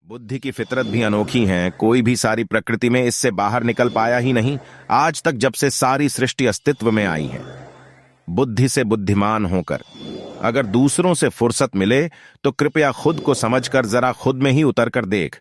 बुद्धि की फितरत भी अनोखी है। कोई भी सारी प्रकृति में इससे बाहर निकल पाया ही नहीं आज तक, जब से सारी सृष्टि अस्तित्व में आई है। बुद्धि से बुद्धिमान होकर अगर दूसरों से फुर्सत मिले तो कृपया खुद को समझकर जरा खुद में ही उतर कर देख,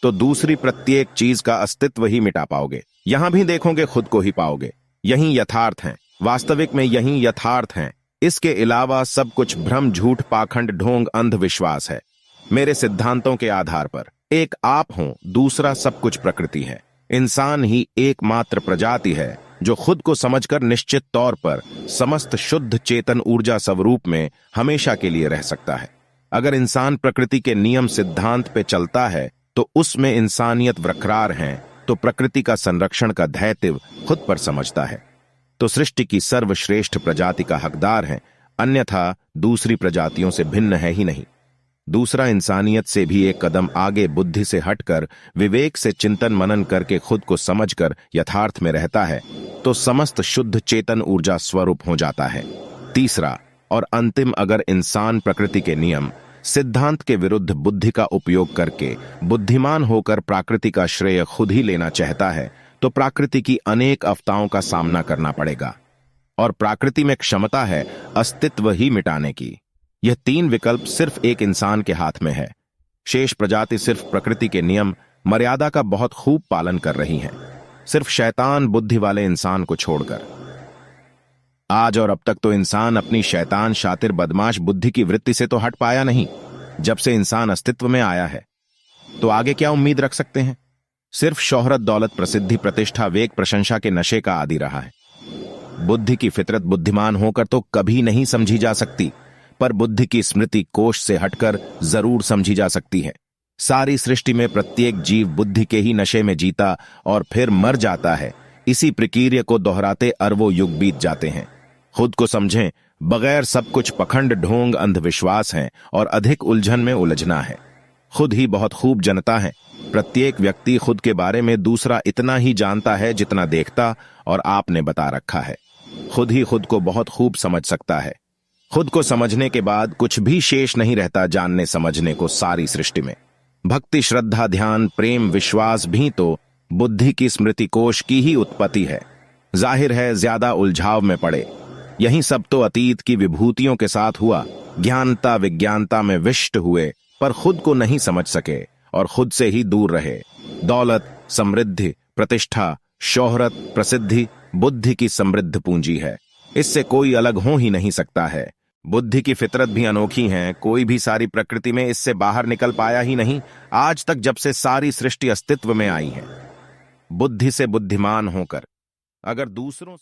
तो दूसरी प्रत्येक चीज का अस्तित्व ही मिटा पाओगे। यहां भी देखोगे खुद को ही पाओगे। यही यथार्थ है, वास्तविक में यही यथार्थ है। इसके अलावा सब कुछ भ्रम, झूठ, पाखंड, ढोंग, अंधविश्वास है। मेरे सिद्धांतों के आधार पर एक आप हो, दूसरा सब कुछ प्रकृति है। इंसान ही एकमात्र प्रजाति है जो खुद को समझकर निश्चित तौर पर समस्त शुद्ध चेतन ऊर्जा स्वरूप में हमेशा के लिए रह सकता है। अगर इंसान प्रकृति के नियम सिद्धांत पे चलता है तो उसमें इंसानियत बरकरार है, तो प्रकृति का संरक्षण का दायित्व खुद पर समझता है, तो सृष्टि की सर्वश्रेष्ठ प्रजाति का हकदार है। अन्यथा दूसरी प्रजातियों से भिन्न है ही नहीं। दूसरा, इंसानियत से भी एक कदम आगे बुद्धि से हटकर विवेक से चिंतन मनन करके खुद को समझकर यथार्थ में रहता है, तो समस्त शुद्ध चेतन ऊर्जा स्वरूप हो जाता है। तीसरा और अंतिम, अगर इंसान प्रकृति के नियम सिद्धांत के विरुद्ध बुद्धि का उपयोग करके बुद्धिमान होकर प्रकृति का श्रेय खुद ही लेना चाहता है, तो प्रकृति की अनेक आपदाओं का सामना करना पड़ेगा। और प्रकृति में क्षमता है अस्तित्व ही मिटाने की। यह तीन विकल्प सिर्फ एक इंसान के हाथ में है। शेष प्रजाति सिर्फ प्रकृति के नियम मर्यादा का बहुत खूब पालन कर रही है, सिर्फ शैतान बुद्धि वाले इंसान को छोड़कर। आज और अब तक तो इंसान अपनी शैतान शातिर बदमाश बुद्धि की वृत्ति से तो हट पाया नहीं। जब से इंसान अस्तित्व में आया है, तो आगे क्या उम्मीद रख सकते हैं? सिर्फ शोहरत, दौलत, प्रसिद्धि, प्रतिष्ठा, वेग, प्रशंसा के नशे का आदी रहा है। बुद्धि की फितरत बुद्धिमान होकर तो कभी नहीं समझी जा सकती, पर बुद्धि की स्मृति कोश से हटकर जरूर समझी जा सकती है। सारी सृष्टि में प्रत्येक जीव बुद्धि के ही नशे में जीता और फिर मर जाता है। इसी प्रक्रिया को दोहराते अरबों युग बीत जाते हैं। खुद को समझें, बगैर सब कुछ पखंड, ढोंग, अंधविश्वास है और अधिक उलझन में उलझना है। खुद ही बहुत खूब जनता है। प्रत्येक व्यक्ति खुद के बारे में दूसरा इतना ही जानता है जितना देखता और आपने बता रखा है। खुद ही खुद को बहुत खूब समझ सकता है। खुद को समझने के बाद कुछ भी शेष नहीं रहता जानने समझने को सारी सृष्टि में। भक्ति, श्रद्धा, ध्यान, प्रेम, विश्वास भी तो बुद्धि की स्मृति कोश की ही उत्पत्ति है। जाहिर है ज्यादा उलझाव में पड़े। यही सब तो अतीत की विभूतियों के साथ हुआ। ज्ञानता विज्ञानता में विष्ट हुए, पर खुद को नहीं समझ सके और खुद से ही दूर रहे। दौलत, समृद्धि, प्रतिष्ठा, शोहरत, प्रसिद्धि बुद्धि की समृद्ध पूंजी है। इससे कोई अलग हो ही नहीं सकता है। बुद्धि की फितरत भी अनोखी है। कोई भी सारी प्रकृति में इससे बाहर निकल पाया ही नहीं आज तक, जब से सारी सृष्टि अस्तित्व में आई है। बुद्धि से बुद्धिमान होकर अगर दूसरों